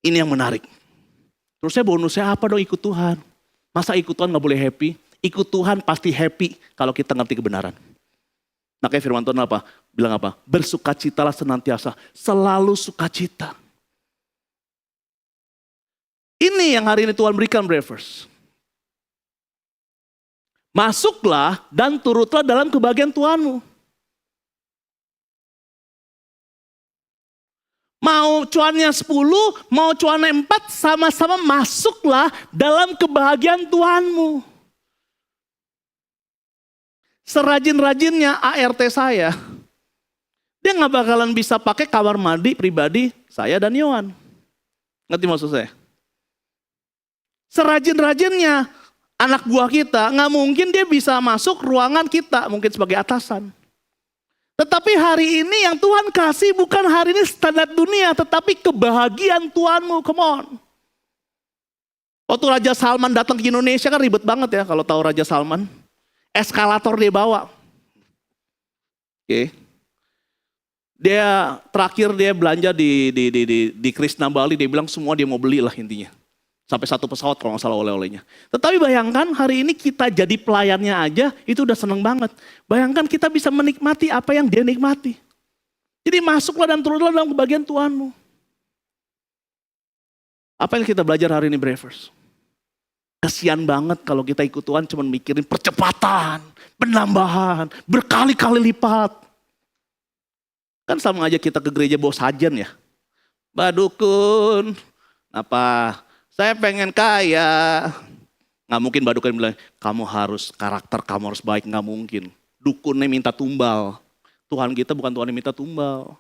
Ini yang menarik. Terus saya bonusnya apa dong ikut Tuhan? Masa ikut Tuhan gak boleh happy? Ikut Tuhan pasti happy kalau kita ngerti kebenaran. Makanya firman Tuhan apa? Bilang apa? Bersukacitalah senantiasa. Selalu sukacita. Ini yang hari ini Tuhan berikan, Bravers. Masuklah dan turutlah dalam kebahagiaan Tuhanmu. Mau cuannya 10, mau cuannya 4, sama-sama masuklah dalam kebahagiaan Tuhanmu. Serajin-rajinnya ART saya, dia gak bakalan bisa pakai kamar mandi pribadi saya dan Yohan. Ngerti maksud saya? Serajin-rajinnya anak buah kita, gak mungkin dia bisa masuk ruangan kita, mungkin sebagai atasan. Tetapi hari ini yang Tuhan kasih bukan hari ini standar dunia, tetapi kebahagiaan Tuhanmu, come on. Waktu Raja Salman datang ke Indonesia kan ribet banget ya kalau tahu Raja Salman. Eskalator dia bawa. Oke. Terakhir dia belanja di Krishna Bali, dia bilang semua dia mau beli lah intinya. Sampai 1 pesawat kalau nggak salah oleh-olehnya. Tetapi bayangkan hari ini kita jadi pelayannya aja, itu udah seneng banget. Bayangkan kita bisa menikmati apa yang dia nikmati. Jadi masuklah dan turunlah dalam kebahagiaan Tuhanmu. Apa yang kita belajar hari ini, Bravers? Kasian banget kalau kita ikut Tuhan cuma mikirin percepatan, penambahan, berkali-kali lipat. Kan sama aja kita ke gereja bawa sajen ya. Mbak Dukun, apa? Saya pengen kaya. Nggak mungkin Mbak Dukun bilang, karakter kamu harus baik, nggak mungkin. Dukunnya minta tumbal. Tuhan kita bukan Tuhan yang minta tumbal.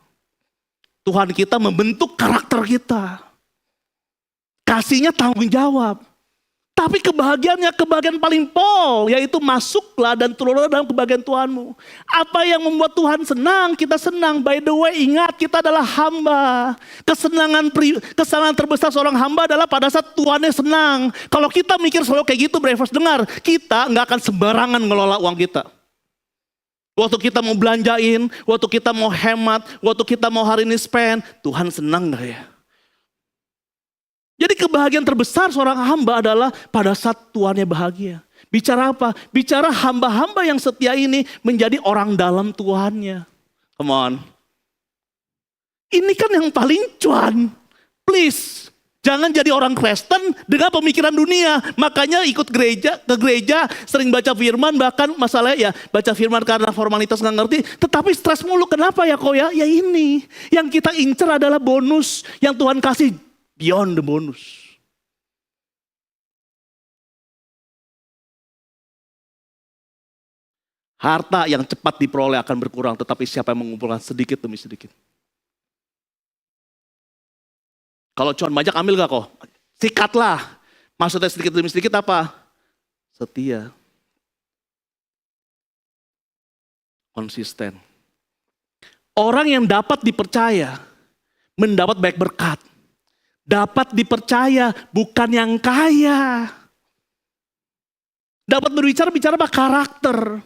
Tuhan kita membentuk karakter kita. Kasihnya tanggung jawab. Tapi kebahagiaannya kebahagiaan paling pol, yaitu masuklah dan turunlah dalam kebahagiaan Tuhanmu. Apa yang membuat Tuhan senang, kita senang. By the way, ingat kita adalah hamba. Kesenangan terbesar seorang hamba adalah pada saat Tuhannya senang. Kalau kita mikir selalu kayak gitu, Bravers, dengar, kita nggak akan sembarangan ngelola uang kita. Waktu kita mau belanjain, waktu kita mau hemat, waktu kita mau hari ini spend, Tuhan senang gak ya? Jadi kebahagiaan terbesar seorang hamba adalah pada saat tuannya bahagia. Bicara apa? Bicara hamba-hamba yang setia ini menjadi orang dalam Tuhannya. Come on. Ini kan yang paling cuan. Please. Jangan jadi orang Kristen dengan pemikiran dunia. Makanya ikut ke gereja, sering baca firman, bahkan masalahnya ya baca firman karena formalitas gak ngerti. Tetapi stres mulu. Kenapa ya kok ya? Ya ini. Yang kita incer adalah bonus yang Tuhan kasih. Beyond the bonus. Harta yang cepat diperoleh akan berkurang, tetapi siapa yang mengumpulkan sedikit demi sedikit. Kalau cuan banyak ambil gak kok? Sikatlah. Maksudnya sedikit demi sedikit apa? Setia. Konsisten. Orang yang dapat dipercaya, mendapat baik berkat. Dapat dipercaya, bukan yang kaya. Dapat bicara apa? Karakter.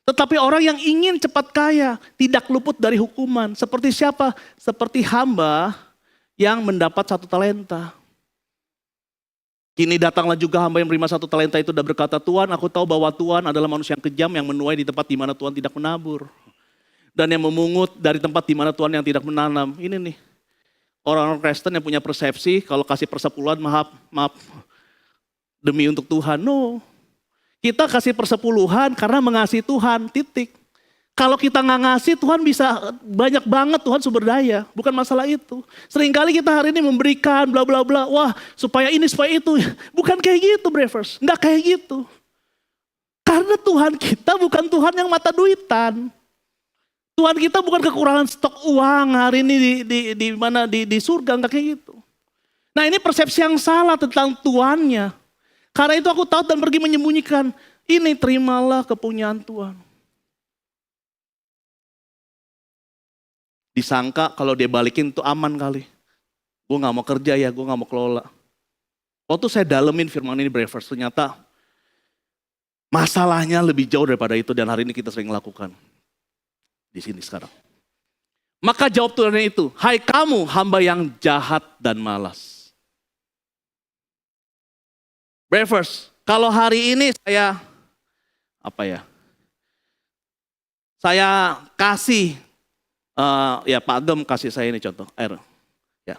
Tetapi orang yang ingin cepat kaya tidak luput dari hukuman. Seperti siapa? Seperti hamba yang mendapat 1 talenta. Kini datanglah juga hamba yang menerima 1 talenta itu dan berkata, Tuhan, aku tahu bahwa Tuhan adalah manusia yang kejam yang menuai di tempat di mana Tuhan tidak menabur. Dan yang memungut dari tempat di mana Tuhan yang tidak menanam. Ini nih, orang-orang Kristen yang punya persepsi kalau kasih persepuluhan maaf, demi untuk Tuhan. No, kita kasih persepuluhan karena mengasihi Tuhan, titik. Kalau kita nggak ngasih, Tuhan bisa banyak banget, Tuhan sumber daya. Bukan masalah itu. Seringkali kita hari ini memberikan bla bla bla. Wah, supaya ini, supaya itu. Bukan kayak gitu, believers. Nggak kayak gitu. Karena Tuhan kita bukan Tuhan yang mata duitan. Tuhan kita bukan kekurangan stok uang hari ini di surga, nggak kayak gitu. Nah, ini persepsi yang salah tentang Tuhannya. Karena itu aku tahu dan pergi menyembunyikan. Ini terimalah kepunyaan Tuhan. Disangka kalau dia balikin itu aman kali. Gue gak mau kerja ya, gue gak mau kelola. Waktu saya dalemin firman ini believers, ternyata masalahnya lebih jauh daripada itu dan hari ini kita sering lakukan. Di sini sekarang. Maka jawab Tuhan itu, hai kamu hamba yang jahat dan malas. Believers, kalau hari ini saya kasih, ya Pak Agam kasih saya ini contoh, air. Ya.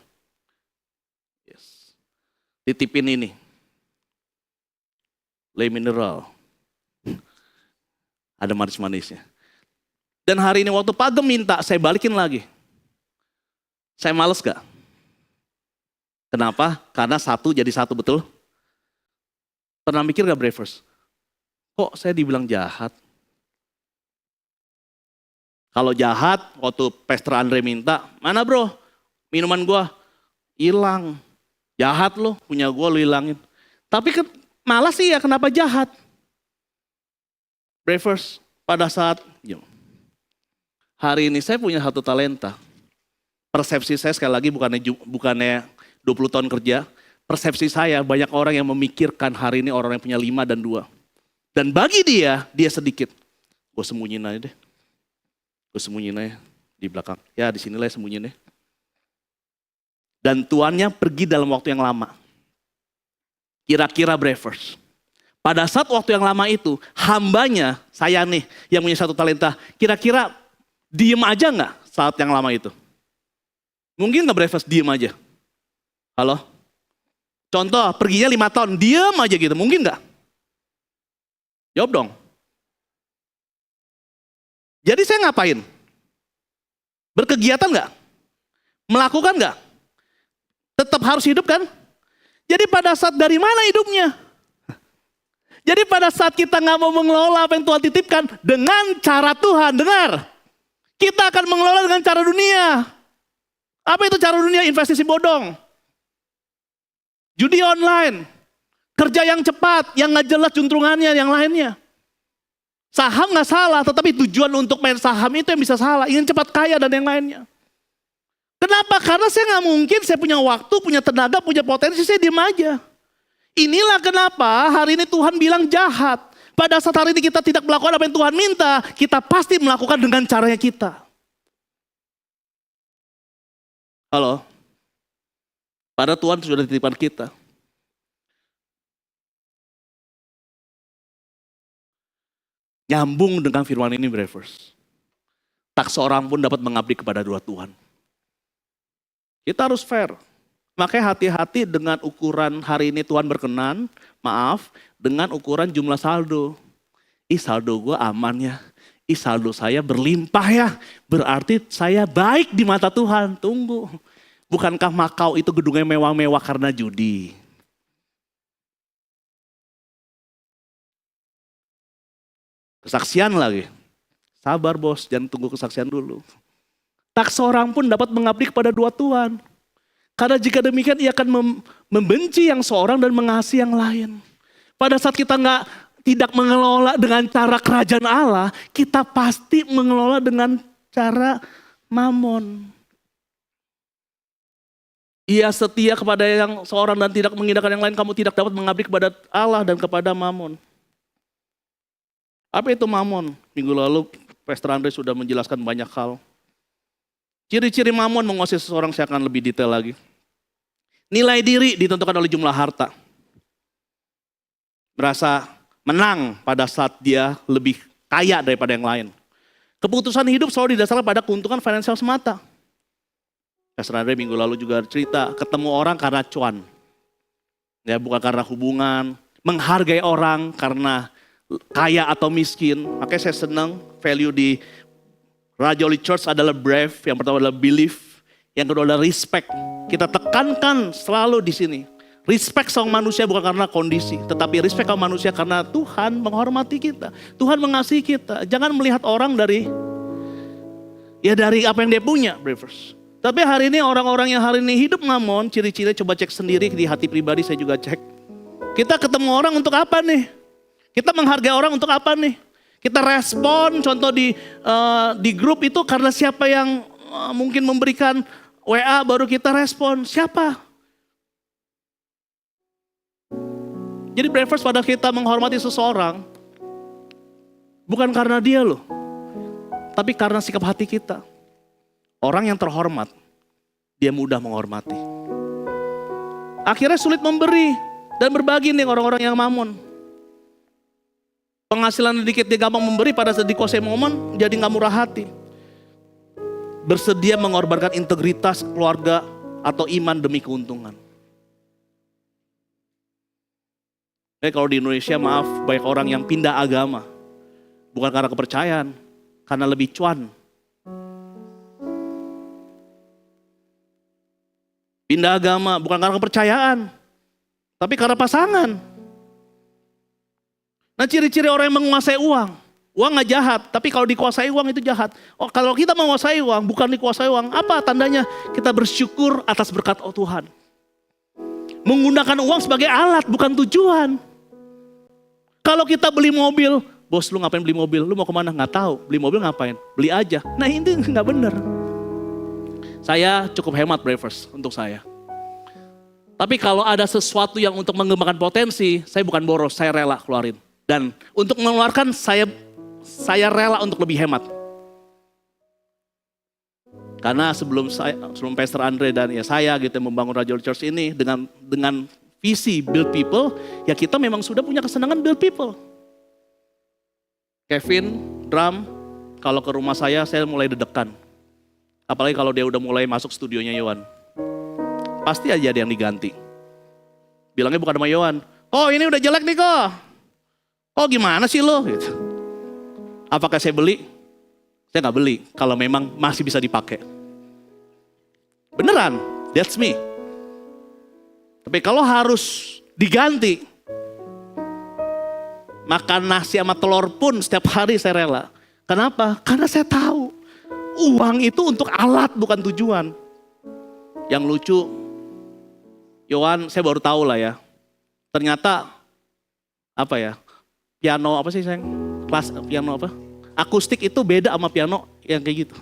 Yes. Titipin ini. Le mineral. Ada manis-manisnya. Dan hari ini waktu Pak Agam minta, saya balikin lagi. Saya males gak? Kenapa? Karena 1 jadi 1, betul? Pernah mikir gak believers? Kok saya dibilang jahat? Kalau jahat, waktu Pastor Andre minta, mana bro? Minuman gua hilang. Jahat lo, punya gua lo hilangin. Tapi malas sih ya, kenapa jahat? Believers, pada saat hari ini saya punya 1 talenta. Persepsi saya sekali lagi bukannya 20 tahun kerja. Persepsi saya banyak orang yang memikirkan hari ini orang yang punya 5 dan 2. Dan bagi dia sedikit. Gue sembunyiin aja deh. Gue sembunyiin aja di belakang. Ya di sinilah sembunyiin deh. Dan tuannya pergi dalam waktu yang lama. Kira-kira believers. Pada saat waktu yang lama itu, hambanya, saya nih yang punya 1 talenta. Kira-kira diem aja gak saat yang lama itu? Mungkin gak believers diem aja? Halo? Contoh, perginya 5 tahun, diem aja gitu, mungkin gak? Jawab dong. Jadi saya ngapain? Berkegiatan gak? Melakukan gak? Tetap harus hidup kan? Jadi pada saat dari mana hidupnya? Jadi pada saat kita gak mau mengelola apa yang Tuhan titipkan dengan cara Tuhan, dengar. Kita akan mengelola dengan cara dunia. Apa itu cara dunia? Investasi bodong. Judi online, kerja yang cepat, yang gak jelas juntrungannya, yang lainnya. Saham gak salah, tetapi tujuan untuk main saham itu yang bisa salah. Ingin cepat kaya dan yang lainnya. Kenapa? Karena saya gak mungkin, saya punya waktu, punya tenaga, punya potensi, saya diem aja. Inilah kenapa hari ini Tuhan bilang jahat. Pada saat hari ini kita tidak melakukan apa yang Tuhan minta, kita pasti melakukan dengan caranya kita. Halo? Pada Tuhan sudah titipkan kita. Nyambung dengan firman ini believers. Tak seorang pun dapat mengabdi kepada 2 Tuhan. Kita harus fair. Makanya hati-hati dengan ukuran hari ini Tuhan berkenan, dengan ukuran jumlah saldo. Saldo gue aman ya. Saldo saya berlimpah ya. Berarti saya baik di mata Tuhan. Tunggu. Bukankah Makau itu gedungnya mewah-mewah karena judi? Kesaksian lagi. Sabar bos, jangan tunggu kesaksian dulu. Tak seorang pun dapat mengabdi kepada 2 Tuhan. Karena jika demikian ia akan membenci yang seorang dan mengasihi yang lain. Pada saat kita tidak mengelola dengan cara kerajaan Allah, kita pasti mengelola dengan cara mamon. Ia setia kepada yang seorang dan tidak mengindahkan yang lain, kamu tidak dapat mengabdi kepada Allah dan kepada mamon. Apa itu mamon? Minggu lalu Pastor Andre sudah menjelaskan banyak hal. Ciri-ciri mamon menguasai seseorang, saya akan lebih detail lagi. Nilai diri ditentukan oleh jumlah harta. Merasa menang pada saat dia lebih kaya daripada yang lain. Keputusan hidup selalu didasarkan pada keuntungan finansial semata. Pastor Andre minggu lalu juga cerita, ketemu orang karena cuan. Ya, bukan karena hubungan, menghargai orang karena kaya atau miskin. Makanya saya senang value di Raja Holy Church adalah brave, yang pertama adalah belief, yang kedua adalah respect. Kita tekankan selalu di sini. Respect sama manusia bukan karena kondisi, tetapi respect sama manusia karena Tuhan menghormati kita. Tuhan mengasihi kita. Jangan melihat orang dari apa yang dia punya, believers. Tapi hari ini orang-orang yang hari ini hidup mamon, ciri-ciri coba cek sendiri di hati pribadi, saya juga cek. Kita ketemu orang untuk apa nih? Kita menghargai orang untuk apa nih? Kita respon, contoh di grup itu karena siapa yang mungkin memberikan WA baru kita respon. Siapa? Jadi believers, pada kita menghormati seseorang, bukan karena dia loh, tapi karena sikap hati kita. Orang yang terhormat, dia mudah menghormati. Akhirnya sulit memberi dan berbagi nih orang-orang yang mamon. Penghasilan sedikit dia gampang memberi, pada saat dikuasai momen jadi gak murah hati. Bersedia mengorbankan integritas keluarga atau iman demi keuntungan. Kalau di Indonesia, maaf, banyak orang yang pindah agama. Bukan karena kepercayaan, karena lebih cuan. Pindah agama bukan karena kepercayaan, tapi karena pasangan. Nah, ciri-ciri orang yang menguasai uang. Uang gak jahat, tapi kalau dikuasai uang itu jahat. Oh, kalau kita menguasai uang, bukan dikuasai uang, apa tandanya? Kita bersyukur atas berkat Tuhan. Menggunakan uang sebagai alat, bukan tujuan. Kalau kita beli mobil, bos lu ngapain beli mobil? Lu mau kemana? Gak tahu. Beli mobil ngapain? Beli aja. Nah, ini gak benar. Saya cukup hemat, believers, untuk saya. Tapi kalau ada sesuatu yang untuk mengembangkan potensi, saya bukan boros, saya rela keluarin. Dan untuk mengeluarkan, saya rela untuk lebih hemat. Karena sebelum Pastor Andre dan ya saya gitu membangun Raja Holy Church ini dengan visi build people, ya kita memang sudah punya kesenangan build people. Kevin, drum, kalau ke rumah saya mulai deg-degan. Apalagi kalau dia udah mulai masuk studionya Yohan. Pasti aja ada yang diganti. Bilangnya bukan sama Yohan. Oh, ini udah jelek nih kok. Oh, gimana sih lo? Gitu. Apakah saya beli? Saya nggak beli kalau memang masih bisa dipakai. Beneran, that's me. Tapi kalau harus diganti, makan nasi sama telur pun setiap hari saya rela. Kenapa? Karena saya tahu uang itu untuk alat bukan tujuan. Yang lucu, Yohan saya baru tahu lah ya. Ternyata apa ya? Piano apa sih sayang? Kelas piano apa? Akustik itu beda sama piano yang kayak gitu.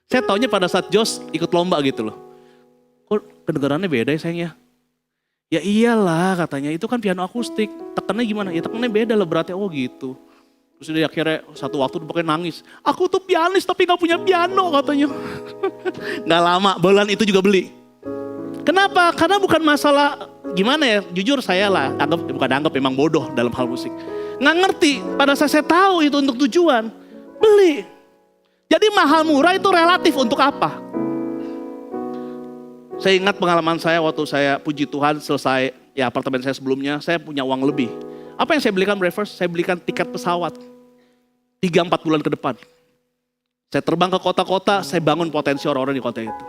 Saya taunya pada saat Jos ikut lomba gitu loh. Kok kedengarannya beda ya sayang ya? Ya iyalah katanya, itu kan piano akustik. Tekannya gimana? Ya tekannya beda lah beratnya, oh gitu. Terus dia akhirnya satu waktu pakai nangis. Aku tuh pianis tapi gak punya piano katanya. Gak lama, bulan itu juga beli. Kenapa? Karena bukan masalah gimana ya, jujur saya lah, bukan memang bodoh dalam hal musik. Nggak ngerti, pada saat saya tahu itu untuk tujuan, beli. Jadi mahal murah itu relatif untuk apa? Saya ingat pengalaman saya waktu saya puji Tuhan selesai ya apartemen saya sebelumnya, saya punya uang lebih. Apa yang saya belikan breakfast? Saya belikan tiket pesawat 3-4 bulan ke depan. Saya terbang ke kota-kota, saya bangun potensi orang-orang di kota itu.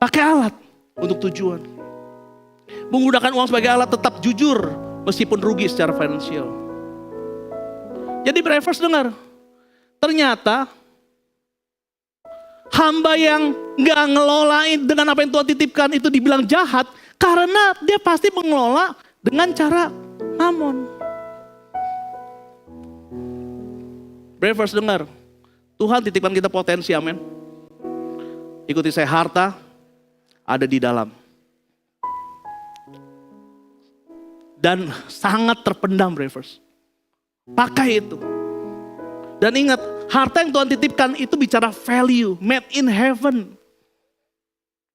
Pakai alat untuk tujuan. Menggunakan uang sebagai alat, tetap jujur meskipun rugi secara finansial. Jadi breakfast dengar, ternyata hamba yang gak ngelolain dengan apa yang Tuhan titipkan itu dibilang jahat, karena dia pasti mengelola dengan cara mamon. Breakfast dengar, Tuhan titipkan kita potensi, amin. Ikuti saya, harta ada di dalam. Dan sangat terpendam, breakfast. Pakai itu. Dan ingat, harta yang Tuhan titipkan itu bicara value, made in heaven.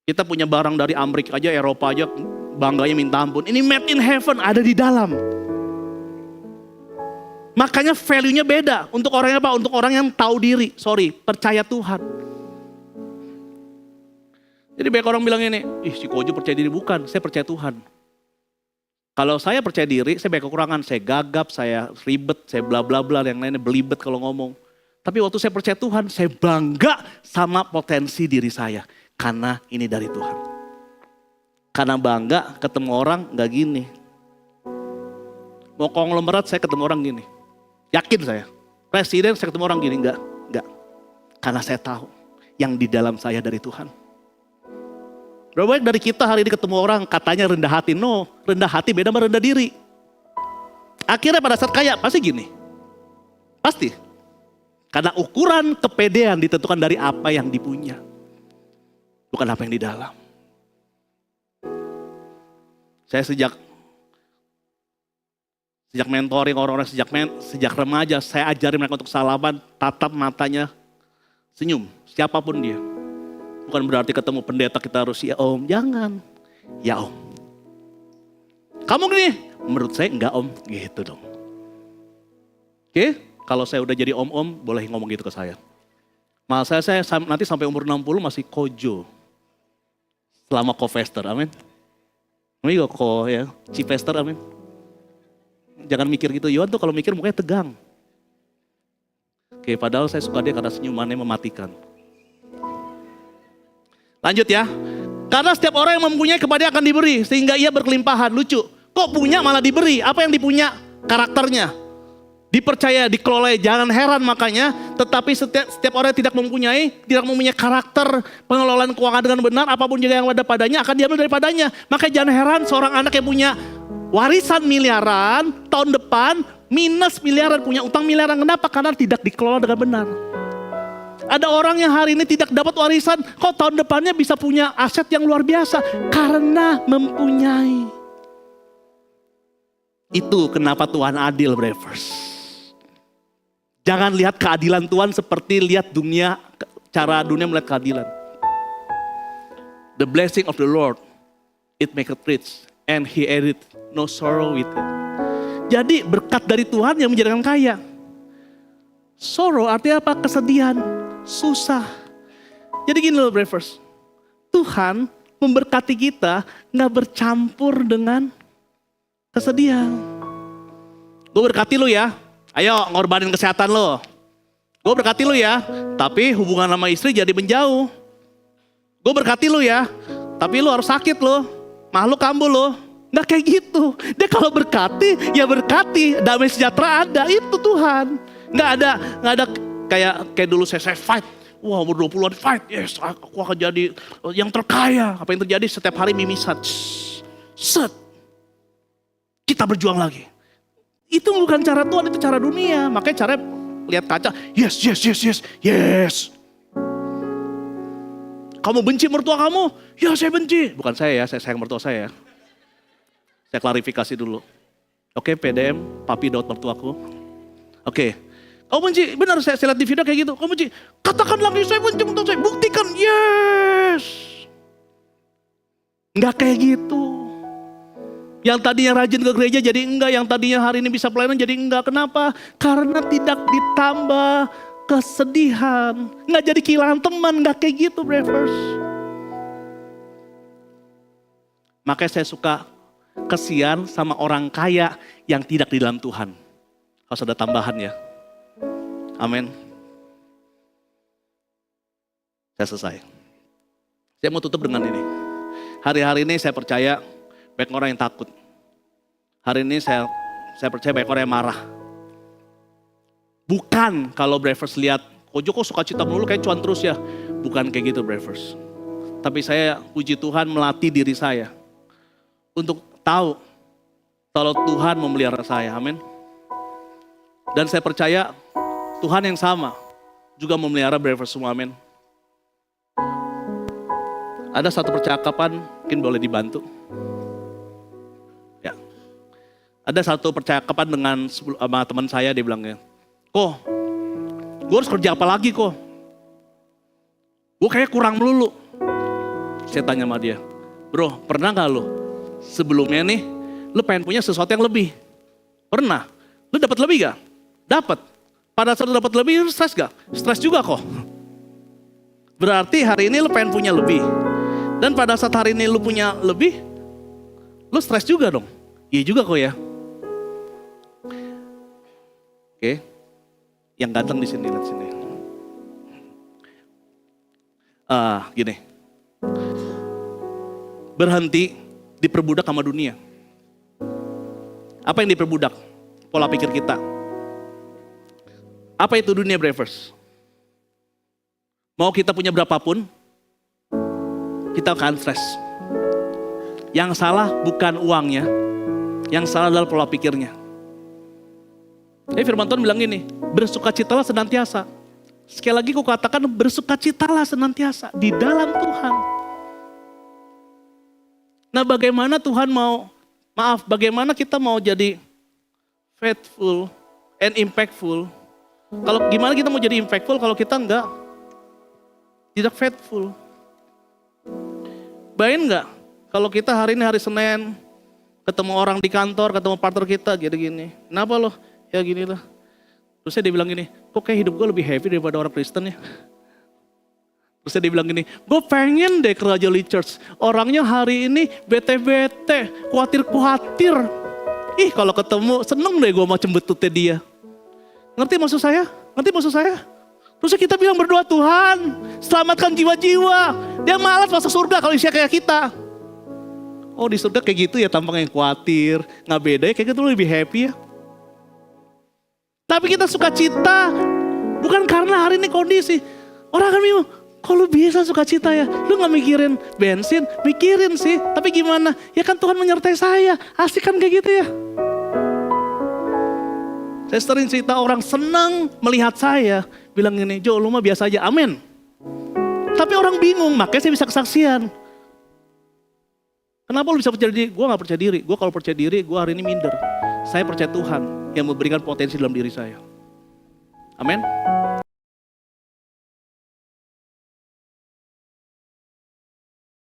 Kita punya barang dari Amerika aja, Eropa aja, bangganya minta ampun. Ini made in heaven, ada di dalam. Makanya value-nya beda. Untuk orang apa? Untuk orang yang tahu diri, percaya Tuhan. Jadi banyak orang bilang ini, si Kojo percaya diri. Bukan, saya percaya Tuhan. Kalau saya percaya diri, saya banyak kekurangan. Saya gagap, saya ribet, saya bla bla bla, yang lainnya belibet kalau ngomong. Tapi waktu saya percaya Tuhan, saya bangga sama potensi diri saya. Karena ini dari Tuhan. Karena bangga ketemu orang gak gini. Mau konglomerat saya ketemu orang gini. Yakin saya. Presiden saya ketemu orang gini, enggak. Karena saya tahu yang di dalam saya dari Tuhan. Berapa banyak dari kita hari ini ketemu orang katanya rendah hati. No, rendah hati beda sama rendah diri. Akhirnya pada saat kaya pasti gini. Pasti. Karena ukuran kepedean ditentukan dari apa yang dipunya. Bukan apa yang di dalam. Saya sejak mentoring orang-orang sejak remaja, saya ajarin mereka untuk salaman, tatap matanya, senyum, siapapun dia. Bukan berarti ketemu pendeta kita harus ya om, jangan. Ya om. Kamu gini, menurut saya enggak om, gitu dong. Oke, kalau saya udah jadi om-om, boleh ngomong gitu ke saya. Malah saya nanti sampai umur 60 masih Kojo. Selama co-fester, amin. Ini juga ya, Cifester, amin. Jangan mikir gitu, Yohan tuh kalau mikir mukanya tegang. Oke, padahal saya suka dia karena senyumannya mematikan. Lanjut ya. Karena setiap orang yang mempunyai kepada dia akan diberi. Sehingga ia berkelimpahan. Lucu. Kok punya malah diberi? Apa yang dipunya? Karakternya. Dipercaya, dikelola. Jangan heran makanya. Tetapi setiap orang yang tidak mempunyai karakter pengelolaan keuangan dengan benar. Apapun juga yang ada padanya akan diambil daripadanya. Makanya jangan heran seorang anak yang punya warisan miliaran. Tahun depan minus miliaran. Punya utang miliaran. Kenapa? Karena tidak dikelola dengan benar. Ada orang yang hari ini tidak dapat warisan, kok tahun depannya bisa punya aset yang luar biasa? Karena mempunyai. Itu kenapa Tuhan adil, brothers. Jangan lihat keadilan Tuhan seperti lihat dunia, cara dunia melihat keadilan. The blessing of the Lord, it maketh rich, and he addeth no sorrow with it. Jadi berkat dari Tuhan yang menjadikan kaya. Sorrow artinya apa? Kesedihan. Susah. Jadi gini loh brothers. Tuhan memberkati kita gak bercampur dengan kesedihan. Gue berkati lu ya. Ayo ngorbanin kesehatan lo. Gue berkati lu ya. Tapi hubungan sama istri jadi menjauh. Gue berkati lu ya. Tapi lu harus sakit lo. Makhluk kambuh lo. Gak kayak gitu. Dia kalau berkati ya berkati. Damai sejahtera ada. Itu Tuhan. Gak ada kayak dulu saya fight. Wah umur 20-an fight. Yes aku akan jadi yang terkaya. Apa yang terjadi setiap hari mimisan. Set. Kita berjuang lagi. Itu bukan cara Tuhan, itu cara dunia. Makanya cara lihat kaca. Yes. Kamu benci mertua kamu? Ya saya benci. Bukan saya ya, saya sayang mertua saya ya. Saya klarifikasi dulu. Oke PDM, papi Daud mertuaku. Oke. Kamu benci, benar saya lihat di video kayak gitu. Kamu benci, katakan lagi saya benci untuk saya. Buktikan, yes. Enggak kayak gitu. Yang tadinya rajin ke gereja jadi enggak. Yang tadinya hari ini bisa pelayanan jadi enggak. Kenapa? Karena tidak ditambah kesedihan. Enggak jadi kehilangan teman, enggak kayak gitu brothers. Makanya saya suka kesian sama orang kaya yang tidak di dalam Tuhan. Harus ada tambahan ya. Amin. Saya selesai. Saya mau tutup dengan ini. Hari-hari ini saya percaya banyak orang yang takut. Hari ini saya percaya banyak orang yang marah. Bukan kalau brothers lihat, Kojo kok suka cita melulu kayak cuan terus ya. Bukan kayak gitu brothers. Tapi saya puji Tuhan melatih diri saya. Untuk tahu kalau Tuhan memelihara saya. Amin. Dan saya percaya Tuhan yang sama juga memelihara brothers semua, amin. Ada satu percakapan, mungkin boleh dibantu. Ya. Ada satu percakapan dengan teman saya, dia bilangnya, kok gue harus kerja apa lagi kok. Gue kayak kurang melulu. Saya tanya sama dia, bro pernah gak lo sebelumnya nih, lo pengen punya sesuatu yang lebih? Pernah. Lo dapat lebih gak? Dapat. Pada saat lo dapat lebih, lo stres gak? Stres juga kok. Berarti hari ini lo pengen punya lebih. Dan pada saat hari ini lo punya lebih, lo stres juga dong. Iya juga kok ya. Oke, yang ganteng di sini, lihat sini. Gini, berhenti diperbudak sama dunia. Apa yang diperbudak? Pola pikir kita. Apa itu dunia, Bravers? Mau kita punya berapapun, kita akan stres. Yang salah bukan uangnya, yang salah adalah pola pikirnya. Jadi firman Tuhan bilang gini, bersukacitalah senantiasa. Sekali lagi aku katakan bersukacitalah senantiasa di dalam Tuhan. Nah bagaimana Tuhan bagaimana kita mau jadi faithful and impactful. Kalau gimana kita mau jadi impactful kalau kita tidak faithful. Bayangin nggak kalau kita hari ini hari Senin ketemu orang di kantor, ketemu partner kita gini-gini. Kenapa loh? Ya gini lah. Terus dia bilang gini, kok kayak hidup gue lebih happy daripada orang Kristen ya. Terus dia bilang gini, gue pengen deh ke Raja Lee Church. Orangnya hari ini bete-bete, khawatir-khawatir. Ih kalau ketemu seneng deh gue macam betutnya dia. Ngerti maksud saya? Ngerti maksud saya? Terus kita bilang berdoa, Tuhan selamatkan jiwa-jiwa. Dia malas masuk surga kalau isinya kayak kita. Oh di surga kayak gitu ya tampangnya khawatir. Gak beda ya, kayak gitu lebih happy ya. Tapi kita suka cita, bukan karena hari ini kondisi. Orang akan bingung, kok lu bisa suka cita ya? Lu gak mikirin bensin, mikirin sih. Tapi gimana? Ya kan Tuhan menyertai saya, asik kan kayak gitu ya. Saya sering cerita orang senang melihat saya. Bilang gini, Jo lu mah biasa aja, amin. Tapi orang bingung, makanya saya bisa kesaksian. Kenapa lu bisa percaya diri? Gue gak percaya diri. Gue kalau percaya diri, gue hari ini minder. Saya percaya Tuhan yang memberikan potensi dalam diri saya. Amin.